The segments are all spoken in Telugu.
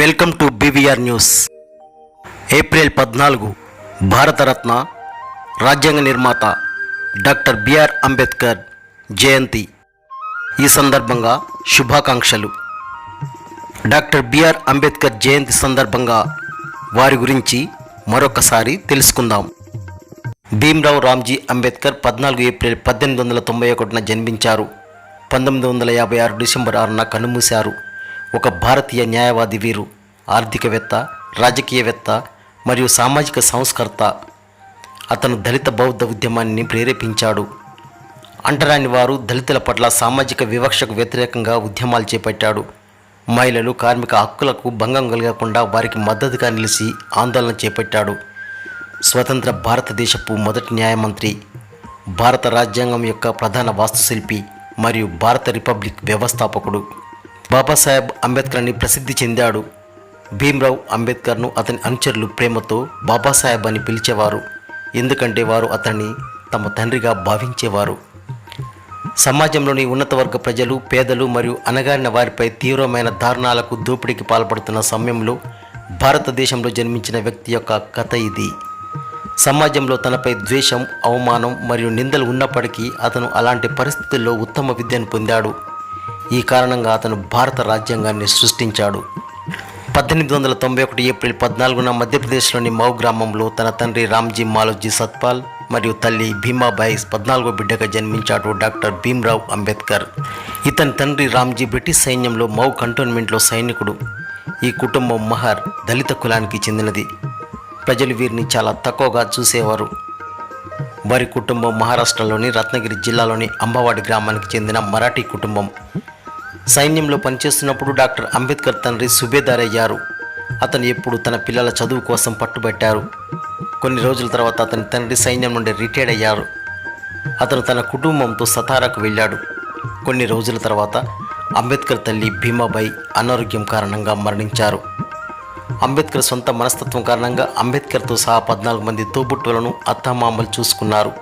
Welcome to BVR news. April 14 Bharat Ratna రాజ్యాంగ నిర్మాత డాక్టర్ బిఆర్ అంబేద్కర్ జయంతి. ఈ సందర్భంగా శుభాకాంక్షలు. డాక్టర్ బిఆర్ అంబేద్కర్ జయంతి సందర్భంగా వారి గురించి మరొకసారి తెలుసుకుందాం. భీమ్రావ్ రామ్జీ అంబేద్కర్ 14 ఏప్రిల్ 1891న జన్మించారు. 1956 డిసెంబర్ 6న కన్నుమూశారు. ఒక భారతీయ న్యాయవాది, వీరు ఆర్థికవేత్త, రాజకీయవేత్త మరియు సామాజిక సంస్కర్త. అతను దళిత బౌద్ధ ఉద్యమాన్ని ప్రేరేపించాడు. అంటరాని వారు, దళితుల పట్ల సామాజిక వివక్షకు వ్యతిరేకంగా ఉద్యమాలు చేపట్టాడు. మహిళలు, కార్మిక హక్కులకు భంగం కలగకుండా వారికి మద్దతుగా నిలిచి ఆందోళన చేపట్టాడు. స్వతంత్ర భారతదేశపు మొదటి న్యాయమంత్రి, భారత రాజ్యాంగం యొక్క ప్రధాన వాస్తుశిల్పి మరియు భారత రిపబ్లిక్ వ్యవస్థాపకుడు బాబాసాహెబ్ అంబేద్కర్ అని ప్రసిద్ధి చెందాడు. భీమ్రావ్ అంబేద్కర్ను అతని అనుచరులు ప్రేమతో బాబాసాహెబ్ అని పిలిచేవారు, ఎందుకంటే వారు అతన్ని తమ తండ్రిగా భావించేవారు. సమాజంలోని ఉన్నత వర్గ ప్రజలు, పేదలు మరియు అణగారిన వారిపై తీవ్రమైన దారుణాలకు, దోపిడీకి పాల్పడుతున్న సమయంలో భారతదేశంలో జన్మించిన వ్యక్తి యొక్క కథ ఇది. సమాజంలో తనపై ద్వేషం, అవమానం మరియు నిందలు ఉన్నప్పటికీ అతను అలాంటి పరిస్థితుల్లో ఉత్తమ విద్యను పొందాడు. ఈ కారణంగా అతను భారత రాజ్యాంగాన్ని సృష్టించాడు. 1891 ఏప్రిల్ 14న మధ్యప్రదేశ్లోని మౌ గ్రామంలో తన తండ్రి రామ్జీ మాలోజీ సత్పాల్ మరియు తల్లి భీమాబాయి 14వ బిడ్డగా జన్మించాడు డాక్టర్ భీమ్రావ్ అంబేద్కర్. ఇతని తండ్రి రామ్జీ బ్రిటిష్ సైన్యంలో మౌ కంటోన్మెంట్లో సైనికుడు. ఈ కుటుంబం మహర్ దళిత కులానికి చెందినది. ప్రజలు వీరిని చాలా తక్కువగా చూసేవారు. వారి కుటుంబం మహారాష్ట్రలోని రత్నగిరి జిల్లాలోని అంబవాడి గ్రామానికి చెందిన మరాఠీ కుటుంబం. సైన్యంలో పనిచేస్తున్నప్పుడు డాక్టర్ అంబేద్కర్ తండ్రి సుబేదార్ అయ్యారు. అతను ఎప్పుడు తన పిల్లల చదువు కోసం పట్టుబట్టారు. కొన్ని రోజుల తర్వాత అతని తండ్రి సైన్యం నుండి రిటైర్డ్ అయ్యారు. అతను తన కుటుంబంతో సతారాకు వెళ్ళాడు. కొన్ని రోజుల తర్వాత అంబేద్కర్ తల్లి భీమాబాయి అనారోగ్యం కారణంగా మరణించారు. అంబేద్కర్ సొంత మనస్తత్వం కారణంగా అంబేద్కర్తో సహా 14 మంది తోబుట్టువులను అత్తామామలు చూసుకున్నారు.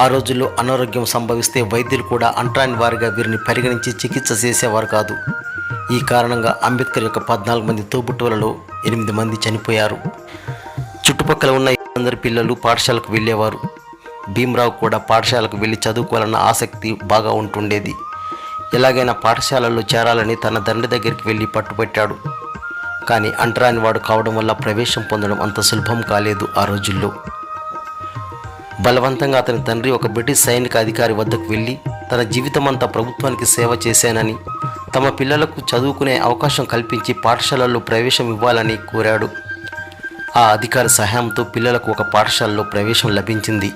ఆ రోజుల్లో అనారోగ్యం సంభవిస్తే వైద్యులు కూడా అంటరాని వారిగా వీరిని పరిగణించి చికిత్స చేసేవారు కాదు. ఈ కారణంగా అంబేద్కర్ యొక్క 14 మంది తోబుట్టువులలో 8 మంది చనిపోయారు. చుట్టుపక్కల ఉన్న అందరి పిల్లలు పాఠశాలకు వెళ్ళేవారు. భీమ్రావ్ కూడా పాఠశాలకు వెళ్ళి చదువుకోవాలన్న ఆసక్తి బాగా ఉంటుండేది. ఎలాగైనా పాఠశాలల్లో చేరాలని తన తండ్రి దగ్గరికి వెళ్ళి పట్టుబట్టాడు. కానీ అంటరాని వాడు కావడం వల్ల ప్రవేశం పొందడం అంత సులభం కాలేదు. ఆ రోజుల్లో బలవంతంగా అతని తండ్రి ఒక బ్రిటిష్ సైనిక అధికారి వద్దకు వెళ్ళి తన జీవితమంతా ప్రభుత్వానికి సేవ చేశానని, తమ పిల్లలకు చదువుకునే అవకాశం కల్పించి పాఠశాలల్లో ప్రవేశం ఇవ్వాలని కోరాడు. ఆ అధికారి సహాయంతో పిల్లలకు ఒక పాఠశాలలో ప్రవేశం లభించింది.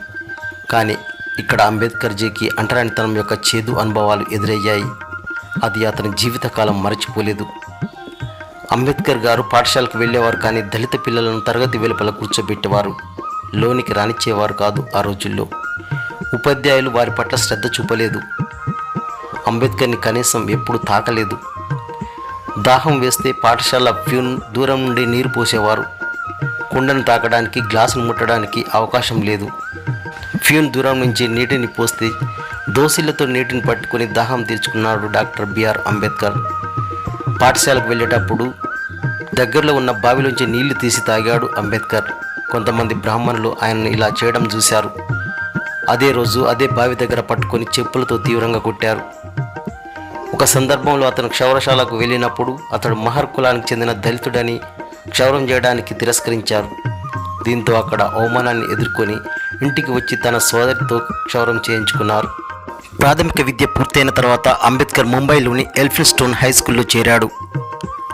కానీ ఇక్కడ అంబేద్కర్జీకి అంటరానితనం యొక్క చేదు అనుభవాలు ఎదురయ్యాయి. అది అతని జీవితకాలం మరచిపోలేదు. అంబేద్కర్ గారు పాఠశాలకు వెళ్ళేవారు, కానీ దళిత పిల్లలను తరగతి వెలుపల కూర్చోబెట్టేవారు. లోనికి రానిచ్చేవారు కాదు. ఆ రోజుల్లో ఉపాధ్యాయులు వారి పట్ల శ్రద్ధ చూపలేదు. అంబేద్కర్ని కనీసం ఎప్పుడు తాకలేదు. దాహం వేస్తే పాఠశాల ప్యూన్ దూరం నుండి నీరు పోసేవారు. కుండను తాకడానికి, గ్లాసును ముట్టడానికి అవకాశం లేదు. ప్యూన్ దూరం నుంచి నీటిని పోస్తే దోసిళ్లతో నీటిని పట్టుకుని దాహం తీర్చుకున్నాడు డాక్టర్ బిఆర్ అంబేద్కర్. పాఠశాలకు వెళ్ళేటప్పుడు దగ్గరలో ఉన్న బావిలోంచి నీళ్లు తీసి తాగాడు అంబేద్కర్. కొంతమంది బ్రాహ్మణులు ఆయనను ఇలా చేయడం చూశారు. అదే రోజు అదే బావి దగ్గర పట్టుకొని చెప్పులతో తీవ్రంగా కొట్టారు. ఒక సందర్భంలో అతను క్షౌరశాలకు వెళ్ళినప్పుడు అతడు మహర్ కులానికి చెందిన దళితుడని క్షౌరం చేయడానికి తిరస్కరించారు. దీంతో అక్కడ అవమానాన్ని ఎదుర్కొని ఇంటికి వచ్చి తన సోదరితో క్షౌరం చేయించుకున్నారు. ప్రాథమిక విద్య పూర్తయిన తర్వాత అంబేద్కర్ ముంబైలోని ఎల్ఫిన్స్టోన్ హై స్కూల్లో చేరాడు.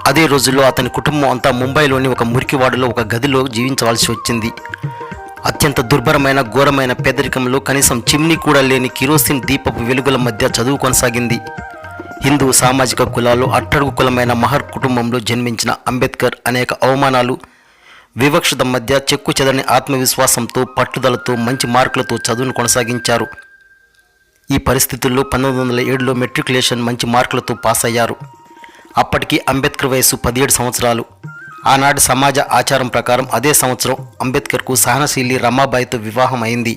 అదే రోజుల్లో అతని కుటుంబం అంతా ముంబైలోని ఒక మురికివాడలో ఒక గదిలో జీవించవలసి వచ్చింది. అత్యంత దుర్భరమైన, ఘోరమైన పేదరికంలో కనీసం చిమ్నీ కూడా లేని కిరోసిన్ దీపపు వెలుగుల మధ్య చదువు కొనసాగింది. హిందూ సామాజిక కులాల్లో అట్టడుగు కులమైన మహర్ కుటుంబంలో జన్మించిన అంబేద్కర్ అనేక అవమానాలు, వివక్షత మధ్య చెక్కు చెదరని ఆత్మవిశ్వాసంతో, పట్టుదలతో, మంచి మార్కులతో చదువును కొనసాగించారు. ఈ పరిస్థితుల్లో 1907లో మెట్రికులేషన్ మంచి మార్కులతో పాస్ అయ్యారు. అప్పటికి అంబేద్కర్ వయసు 17 సంవత్సరాలు. ఆనాటి సమాజ ఆచారం ప్రకారం అదే సంవత్సరం అంబేద్కర్కు సహనశీలి రమాబాయితో వివాహం అయింది.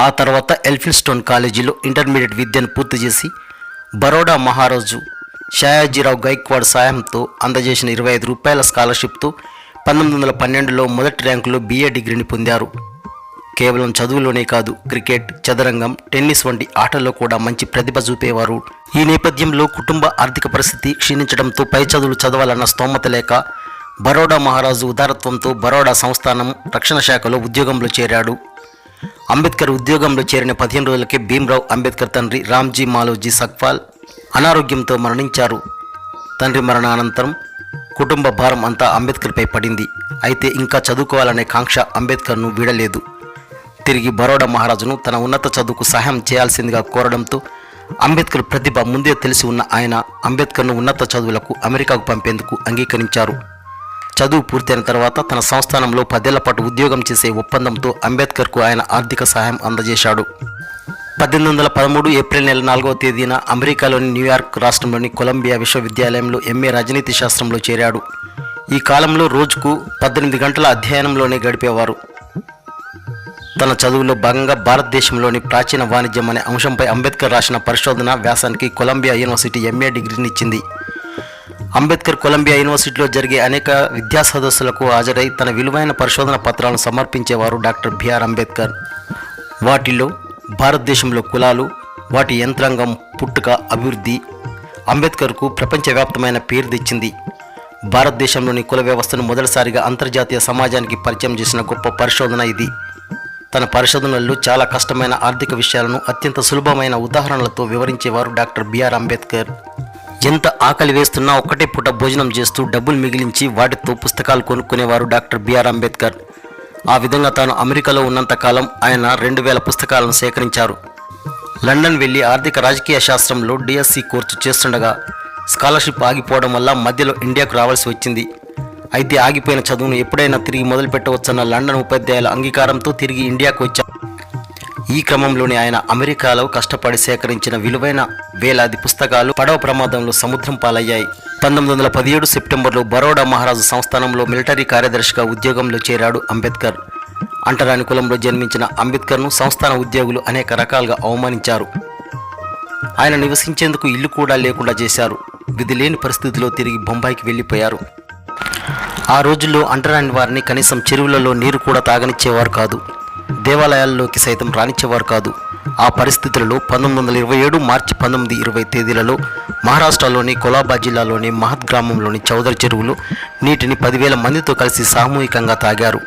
ఆ తర్వాత ఎల్ఫిన్స్టోన్ కాలేజీలో ఇంటర్మీడియట్ విద్యను పూర్తి చేసి బరోడా మహారాజు షయాజీరావు గైక్వాడ్ సాయంతో అందజేసిన 25 రూపాయల స్కాలర్షిప్తో 1912లో మొదటి ర్యాంకులో BA డిగ్రీని పొందారు. కేవలం చదువులోనే కాదు, క్రికెట్, చదరంగం, టెన్నిస్ వంటి ఆటల్లో కూడా మంచి ప్రతిభ చూపేవారు. ఈ నేపథ్యంలో కుటుంబ ఆర్థిక పరిస్థితి క్షీణించడంతో పై చదువులు చదవాలన్న స్తోమత లేక బరోడా మహారాజు ఉదారత్వంతో బరోడా సంస్థానం రక్షణ శాఖలో ఉద్యోగంలో చేరాడు. అంబేద్కర్ ఉద్యోగంలో చేరిన 15 రోజులకే భీమ్రావ్ అంబేద్కర్ తండ్రి రామ్జీ మాలోజీ సక్పాల్ అనారోగ్యంతో మరణించారు. తండ్రి మరణానంతరం కుటుంబ భారం అంతా అంబేద్కర్పై పడింది. అయితే ఇంకా చదువుకోవాలనే కాంక్ష అంబేద్కర్ను వీడలేదు. తిరిగి బరోడా మహారాజును తన ఉన్నత చదువుకు సహాయం చేయాల్సిందిగా కోరడంతో అంబేద్కర్ ప్రతిభ ముందే తెలిసి ఉన్న ఆయన అంబేద్కర్ను ఉన్నత చదువులకు అమెరికాకు పంపేందుకు అంగీకరించారు. చదువు పూర్తయిన తర్వాత తన సంస్థానంలో 10 ఏళ్ల పాటు ఉద్యోగం చేసే ఒప్పందంతో అంబేద్కర్కు ఆయన ఆర్థిక సహాయం అందజేశాడు. 1813 ఏప్రిల్ నెల 4వ తేదీన అమెరికాలోని న్యూయార్క్ రాష్ట్రంలోని కొలంబియా విశ్వవిద్యాలయంలో MA రాజనీతి శాస్త్రంలో చేరాడు. ఈ కాలంలో రోజుకు 18 గంటల అధ్యయనంలోనే గడిపేవారు. తన చదువులో భాగంగా భారతదేశంలోని ప్రాచీన వాణిజ్యం అనే అంశంపై అంబేద్కర్ రాసిన పరిశోధన వ్యాసానికి కొలంబియా యూనివర్సిటీ MA డిగ్రీని ఇచ్చింది. అంబేద్కర్ కొలంబియా యూనివర్సిటీలో జరిగే అనేక విద్యా సదస్సులకు హాజరై తన విలువైన పరిశోధన పత్రాలను సమర్పించేవారు డాక్టర్ బిఆర్ అంబేద్కర్. వాటిల్లో భారతదేశంలో కులాలు, వాటి యంత్రాంగం, పుట్టుక, అభివృద్ధి అంబేద్కర్కు ప్రపంచవ్యాప్తమైన పేరు తెచ్చింది. భారతదేశంలోని కుల వ్యవస్థను మొదటిసారిగా అంతర్జాతీయ సమాజానికి పరిచయం చేసిన గొప్ప పరిశోధన ఇది. తన పరిశోధనల్లో చాలా కష్టమైన ఆర్థిక విషయాలను అత్యంత సులభమైన ఉదాహరణలతో వివరించేవారు డాక్టర్ బిఆర్ అంబేద్కర్. ఎంత ఆకలి వేస్తున్నా ఒక్కటే పూట భోజనం చేస్తూ డబ్బులు మిగిలించి వాటితో పుస్తకాలు కొనుక్కునేవారు డాక్టర్ బిఆర్ అంబేద్కర్. ఆ విధంగా తాను అమెరికాలో ఉన్నంతకాలం ఆయన 2000 పుస్తకాలను సేకరించారు. లండన్ వెళ్లి ఆర్థిక రాజకీయ శాస్త్రంలో DSc కోర్సు చేస్తుండగా స్కాలర్షిప్ ఆగిపోవడం వల్ల మధ్యలో ఇండియాకు రావాల్సి వచ్చింది. అయితే ఆగిపోయిన చదువును ఎప్పుడైనా తిరిగి మొదలు పెట్టవచ్చన్న లండన్ ఉపాధ్యాయుల అంగీకారంతో తిరిగి ఇండియాకు వచ్చారు. ఈ క్రమంలోనే ఆయన అమెరికాలో కష్టపడి సేకరించిన విలువైన వేలాది పుస్తకాలు పడవ ప్రమాదంలో సముద్రం పాలయ్యాయి. 1917 సెప్టెంబర్లో బరోడా మహారాజు సంస్థానంలో మిలిటరీ కార్యదర్శిగా ఉద్యోగంలో చేరాడు అంబేద్కర్. అంటరాని కులంలో జన్మించిన అంబేద్కర్ను సంస్థాన ఉద్యోగులు అనేక రకాలుగా అవమానించారు. ఆయన నివసించేందుకు ఇల్లు కూడా లేకుండా చేశారు. విధి లేని పరిస్థితిలో తిరిగి బొంబాయికి వెళ్ళిపోయారు. ఆ రోజుల్లో అంటరాని వారిని కనీసం చెరువులలో నీరు కూడా తాగనిచ్చేవారు కాదు. దేవాలయాల్లోకి సైతం రానిచ్చేవారు కాదు. ఆ పరిస్థితులలో 1927 మార్చి 19, 20 తేదీలలో మహారాష్ట్రలోని కొలాబా జిల్లాలోని మహత్ గ్రామంలోని చౌదరి చెరువులో నీటిని 10,000 మందితో కలిసి సామూహికంగా తాగారు.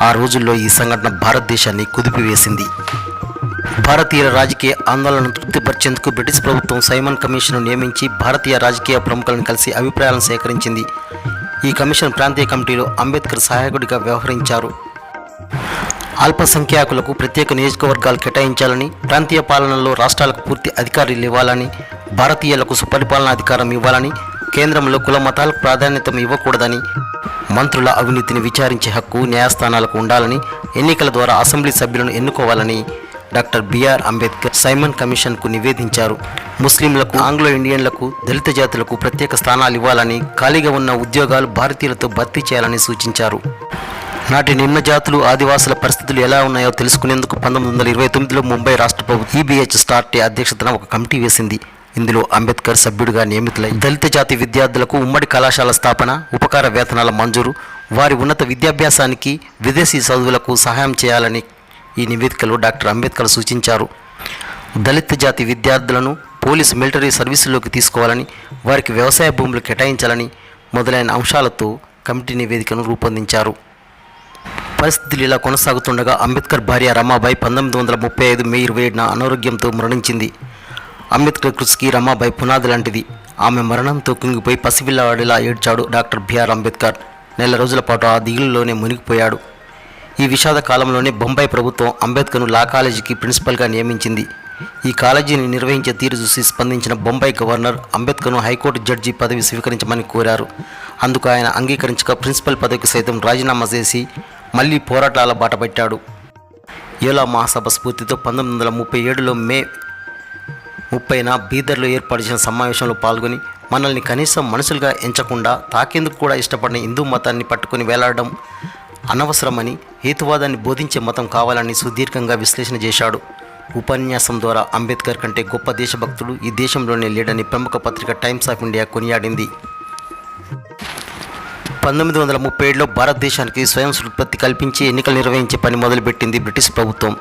ఆ రోజుల్లో ఈ సంఘటన భారతదేశాన్ని కుదిపివేసింది. భారతీయ రాజకీయ ఆందోళనను తృప్తిపరిచేందుకు బ్రిటిష్ ప్రభుత్వం సైమన్ కమిషన్ను నియమించి భారతీయ రాజకీయ ప్రముఖులను కలిసి అభిప్రాయాలను సేకరించింది. ఈ కమిషన్ ప్రాంతీయ కమిటీలో అంబేద్కర్ సహాయకుడిగా వ్యవహరించారు. అల్పసంఖ్యాకులకు ప్రత్యేక నియోజకవర్గాలు కేటాయించాలని, ప్రాంతీయ పాలనలో రాష్ట్రాలకు పూర్తి అధికారులు ఇవ్వాలని, భారతీయులకు సుపరిపాలనా అధికారం ఇవ్వాలని, కేంద్రంలో కుల మతాలకు ప్రాధాన్యత ఇవ్వకూడదని, మంత్రుల అవినీతిని విచారించే హక్కు న్యాయస్థానాలకు ఉండాలని, ఎన్నికల ద్వారా అసెంబ్లీ సభ్యులను ఎన్నుకోవాలని డాక్టర్ బిఆర్ అంబేద్కర్ సైమన్ కమిషన్కు నివేదించారు. ముస్లింలకు, ఆంగ్లో ఇండియన్లకు, దళిత జాతులకు ప్రత్యేక స్థానాలు ఇవ్వాలని, ఖాళీగా ఉన్న ఉద్యోగాలు భారతీయులతో భర్తీ చేయాలని సూచించారు. నాటి నిమ్న జాతులు, ఆదివాసుల పరిస్థితులు ఎలా ఉన్నాయో తెలుసుకునేందుకు 1929లో ముంబై రాష్ట్ర ప్రభుత్వం EBH స్టార్టీ అధ్యక్షతన ఒక కమిటీ వేసింది. ఇందులో అంబేద్కర్ సభ్యుడిగా నియమితులై దళిత జాతి విద్యార్థులకు ఉమ్మడి కళాశాల స్థాపన, ఉపకార వేతనాల మంజూరు, వారి ఉన్నత విద్యాభ్యాసానికి, విదేశీ చదువులకు సహాయం చేయాలని ఈ నివేదికలో డాక్టర్ అంబేద్కర్ సూచించారు. దళిత జాతి విద్యార్థులను పోలీసు, మిలిటరీ సర్వీసుల్లోకి తీసుకోవాలని, వారికి వ్యవసాయ భూములు కేటాయించాలని మొదలైన అంశాలతో కమిటీ నివేదికను రూపొందించారు. పరిస్థితులు ఇలా కొనసాగుతుండగా అంబేద్కర్ భార్య రమాబాయి 1935 మే 27న అనారోగ్యంతో మరణించింది. అంబేద్కర్ కృషికి రమాబాయి పునాది లాంటిది. ఆమె మరణంతో కుంగిపోయి పసిపిల్లవాడిలా ఏడ్చాడు డాక్టర్ బిఆర్ అంబేద్కర్. నెల రోజుల పాటు ఆ దిగులులోనే మునిగిపోయాడు. ఈ విషాద కాలంలోనే బొంబాయి ప్రభుత్వం అంబేద్కర్ను లా కాలేజీకి ప్రిన్సిపల్గా నియమించింది. ఈ కాలేజీని నిర్వహించే తీరు చూసి స్పందించిన బొంబాయి గవర్నర్ అంబేద్కర్ను హైకోర్టు జడ్జి పదవి స్వీకరించమని కోరారు. అందుకు ఆయన అంగీకరించక ప్రిన్సిపల్ పదవికి సైతం రాజీనామా చేసి మళ్లీ పోరాటాల బాటపట్టాడు. యోలా మహాసభ స్ఫూర్తితో 1937లో మే 30న బీదర్లో ఏర్పాటు చేసిన సమావేశంలో పాల్గొని మనల్ని కనీసం మనుషులుగా ఎంచకుండా తాకేందుకు కూడా ఇష్టపడిన హిందూ మతాన్ని పట్టుకుని వేలాడడం అనవసరమని, హేతువాదాన్ని బోధించే మతం కావాలని సుదీర్ఘంగా విశ్లేషణ చేశాడు. ఉపన్యాసం ద్వారా అంబేద్కర్ కంటే గొప్ప దేశభక్తుడు ఈ దేశంలోనే లేడని ప్రముఖ పత్రిక టైమ్స్ ఆఫ్ ఇండియా కొనియాడింది. 1937లో భారతదేశానికి స్వయం స్ఫూర్తి కల్పించి ఎన్నికలు నిర్వహించే పని మొదలుపెట్టింది బ్రిటిష్ ప్రభుత్వం.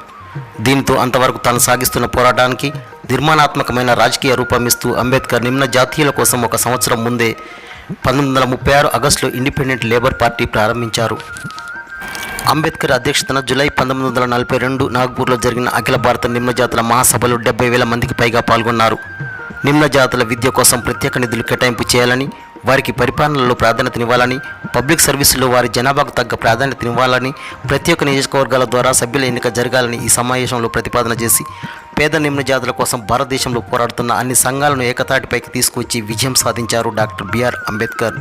దీంతో అంతవరకు తాను సాగిస్తున్న పోరాటానికి నిర్మాణాత్మకమైన రాజకీయ రూపమిస్తూ అంబేద్కర్ నిమ్న జాతీయుల కోసం ఒక సంవత్సరం ముందే 1936 ఆగస్టులో ఇండిపెండెంట్ లేబర్ పార్టీ ప్రారంభించారు. అంబేద్కర్ అధ్యక్షతన జూలై 1942 నాగ్పూర్లో జరిగిన అఖిల భారత నిమ్నజాతుల మహాసభలో 70,000 మందికి పైగా పాల్గొన్నారు. నిమ్నజాతుల విద్య కోసం ప్రత్యేక నిధులు కేటాయింపు చేయాలని, వారికి పరిపాలనలో ప్రాధాన్యతనివ్వాలని, పబ్లిక్ సర్వీసులో వారి జనాభాకు తగ్గ ప్రాధాన్యతనివ్వాలని, ప్రత్యేక నియోజకవర్గాల ద్వారా సభ్యుల ఎన్నిక జరగాలని ఈ సమావేశంలో ప్రతిపాదన చేసి పేద నిమ్నజాతుల కోసం భారతదేశంలో పోరాడుతున్న అన్ని సంఘాలను ఏకతాటిపైకి తీసుకువచ్చి విజయం సాధించారు డాక్టర్ బిఆర్ అంబేద్కర్.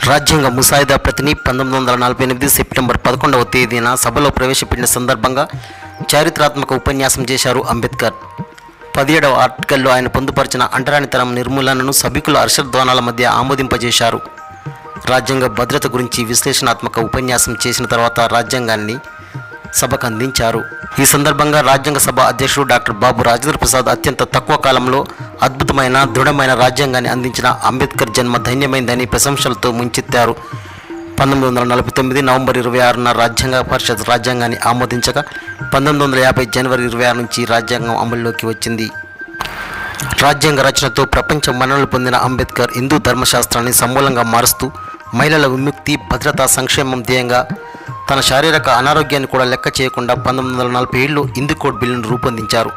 రాజ్యాంగ ముసాయిదా ప్రతిని 1948 సెప్టెంబర్ 11వ తేదీన సభలో ప్రవేశపెట్టిన సందర్భంగా చారిత్రాత్మక ఉపన్యాసం చేశారు అంబేద్కర్. 17వ ఆర్టికల్లో ఆయన పొందుపరిచిన అంటరానితనం నిర్మూలనను సభికుల హర్షధ్వానాల మధ్య ఆమోదింపజేశారు. రాజ్యాంగ భద్రత గురించి విశ్లేషణాత్మక ఉపన్యాసం చేసిన తర్వాత రాజ్యాంగాన్ని సభకు అందించారు. ఈ సందర్భంగా రాజ్యాంగ సభ అధ్యక్షుడు డాక్టర్ బాబు రాజేంద్ర ప్రసాద్ అత్యంత తక్కువ కాలంలో అద్భుతమైన దృఢమైన రాజ్యాంగాన్ని అందించిన అంబేద్కర్ జన్మ ధన్యమైందని ప్రశంసలతో ముంచెత్తారు. 1949 నవంబర్ 26న రాజ్యాంగ పరిషత్ రాజ్యాంగాన్ని ఆమోదించగా 1950 జనవరి 26 నుంచి రాజ్యాంగం అమల్లోకి వచ్చింది. రాజ్యాంగ రచనతో ప్రపంచ మన్ననలు పొందిన అంబేద్కర్ హిందూ ధర్మశాస్త్రాన్ని సమూలంగా మారుస్తూ మహిళల విముక్తి, భద్రత, సంక్షేమం ధ్యేయంగా తన శారీరక అనారోగ్యాన్ని కూడా లెక్క చేయకుండా 1947లో హిందూ కోడ్ బిల్లును రూపొందించారు.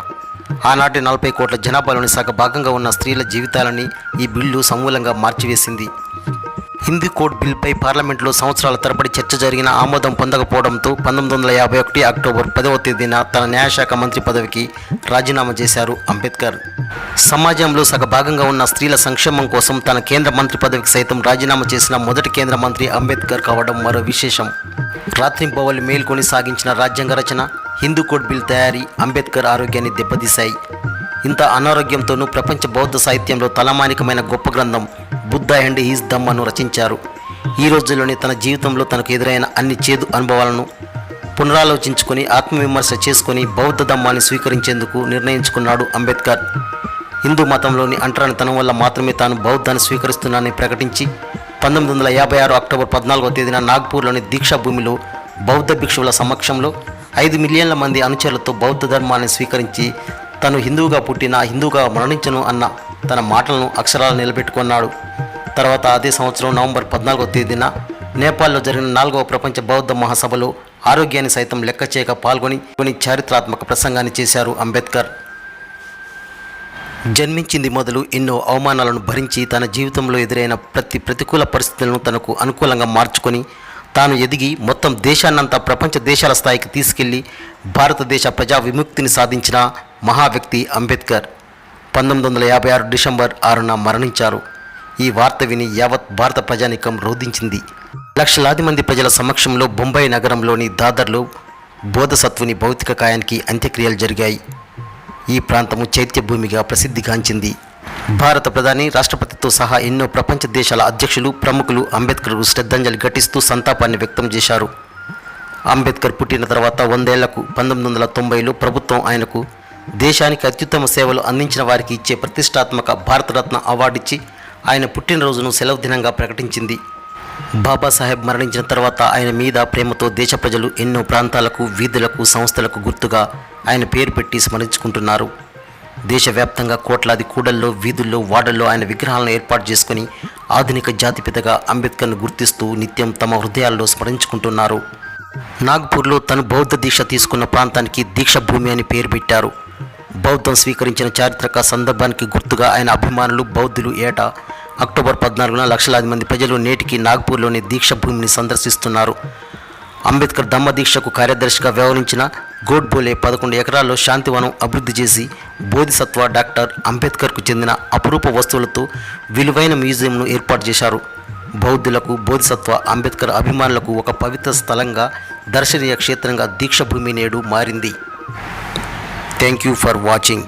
ఆనాటి 40 కోట్ల జనాభాలోని సగభాగంగా ఉన్న స్త్రీల జీవితాలని ఈ బిల్లు సమూలంగా మార్చివేసింది. హిందూ కోడ్ బిల్లుపై పార్లమెంట్లో సంవత్సరాల తరబడి చర్చ జరిగిన ఆమోదం పొందకపోవడంతో 1951 అక్టోబర్ 10వ తేదీన తన న్యాయశాఖ మంత్రి పదవికి రాజీనామా చేశారు అంబేద్కర్. సమాజంలో సగభాగంగా ఉన్న స్త్రీల సంక్షేమం కోసం తన కేంద్ర మంత్రి పదవికి సైతం రాజీనామా చేసిన మొదటి కేంద్ర మంత్రి అంబేద్కర్ కావడం మరో విశేషం. రాత్రింబవళ్ళు మేల్కొని సాగించిన రాజ్యాంగ రచన, హిందూ కోడ్ బిల్ తయారీ అంబేద్కర్ ఆరోగ్యాన్ని దెబ్బతీశాయి. ఇంత అనారోగ్యంతోనూ ప్రపంచ బౌద్ధ సాహిత్యంలో తలమానికమైన గొప్ప గ్రంథం బుద్ధ అండ్ హీస్ ధమ్మను రచించారు. ఈ రోజుల్లోనే తన జీవితంలో తనకు ఎదురైన అన్ని చేదు అనుభవాలను పునరాలోచించుకొని ఆత్మవిమర్శ చేసుకొని బౌద్ధ ధమ్మాన్ని స్వీకరించేందుకు నిర్ణయించుకున్నాడు అంబేద్కర్. హిందూ మతంలోని అంటరానితనం వల్ల మాత్రమే తాను బౌద్ధాన్ని స్వీకరిస్తున్నానని ప్రకటించి 1956 అక్టోబర్ 14వ తేదీన నాగ్పూర్లోని దీక్షా భూమిలో బౌద్ధ భిక్షువుల సమక్షంలో 5 మిలియన్ల మంది అనుచరులతో బౌద్ధ ధర్మాన్ని స్వీకరించి తను హిందువుగా పుట్టిన, హిందువుగా మరణించను అన్న తన మాటలను అక్షరాలు నిలబెట్టుకున్నాడు. తర్వాత అదే సంవత్సరం నవంబర్ 14వ తేదీన నేపాల్లో జరిగిన 4వ ప్రపంచ బౌద్ధ మహాసభలో ఆరోగ్యాన్ని సైతం లెక్క చేయక పాల్గొని చారిత్రాత్మక ప్రసంగాన్ని చేశారు అంబేద్కర్. జన్మించింది మొదలు ఎన్నో అవమానాలను భరించి తన జీవితంలో ఎదురైన ప్రతికూల పరిస్థితులను తనకు అనుకూలంగా మార్చుకొని తాను ఎదిగి మొత్తం దేశాన్నంతా ప్రపంచ దేశాల స్థాయికి తీసుకెళ్లి భారతదేశ ప్రజా విముక్తిని సాధించిన మహా వ్యక్తి అంబేద్కర్ 1956 డిసెంబర్ 6న మరణించారు. ఈ వార్త విని యావత్ భారత ప్రజానీకం రోధించింది. లక్షలాది మంది ప్రజల సమక్షంలో బొంబాయి నగరంలోని దాదర్లో బోధసత్వుని భౌతిక కాయానికి అంత్యక్రియలు జరిగాయి. ఈ ప్రాంతము చైత్యభూమిగా ప్రసిద్ధిగాంచింది. భారత ప్రధాని, రాష్ట్రపతితో సహా ఎన్నో ప్రపంచ దేశాల అధ్యక్షులు, ప్రముఖులు అంబేద్కర్కు శ్రద్ధాంజలి ఘటిస్తూ సంతాపాన్ని వ్యక్తం చేశారు. అంబేద్కర్ పుట్టిన తర్వాత 100 ఏళ్లకు 1990లో ప్రభుత్వం ఆయనకు దేశానికి అత్యుత్తమ సేవలు అందించిన వారికి ఇచ్చే ప్రతిష్టాత్మక భారతరత్న అవార్డిచ్చి ఆయన పుట్టినరోజును సెలవు దినంగా ప్రకటించింది. బాబాసాహెబ్ మరణించిన తర్వాత ఆయన మీద ప్రేమతో దేశ ప్రజలు ఎన్నో ప్రాంతాలకు, వీధులకు, సంస్థలకు గుర్తుగా ఆయన పేరు పెట్టి స్మరించుకుంటున్నారు. దేశవ్యాప్తంగా కోట్లాది కూడల్లో, వీధుల్లో, వాడల్లో ఆయన విగ్రహాలను ఏర్పాటు చేసుకుని ఆధునిక జాతిపితగా అంబేద్కర్ను గుర్తిస్తూ నిత్యం తమ హృదయాల్లో స్మరించుకుంటున్నారు. నాగ్పూర్లో తను బౌద్ధ దీక్ష తీసుకున్న ప్రాంతానికి దీక్ష భూమి అని పేరు పెట్టారు. బౌద్ధం స్వీకరించిన చారిత్రక సందర్భానికి గుర్తుగా ఆయన అభిమానులు, బౌద్ధులు ఏటా అక్టోబర్ 14న లక్షలాది మంది ప్రజలు నేటికి నాగ్పూర్లోని దీక్ష భూమిని సందర్శిస్తున్నారు. అంబేద్కర్ ధమ్మ దీక్షకు కార్యదర్శిగా వ్యవహరించిన గోడ్బోలే 11 ఎకరాల్లో శాంతివనం అభివృద్ధి చేసి బోధిసత్వ డాక్టర్ అంబేద్కర్కు చెందిన అపురూప వస్తువులతో విలువైన మ్యూజియంను ఏర్పాటు చేశారు. బౌద్ధులకు, బోధిసత్వ అంబేద్కర్ అభిమానులకు ఒక పవిత్ర స్థలంగా, దర్శనీయ క్షేత్రంగా దీక్ష భూమి నేడు మారింది. Thank you for watching.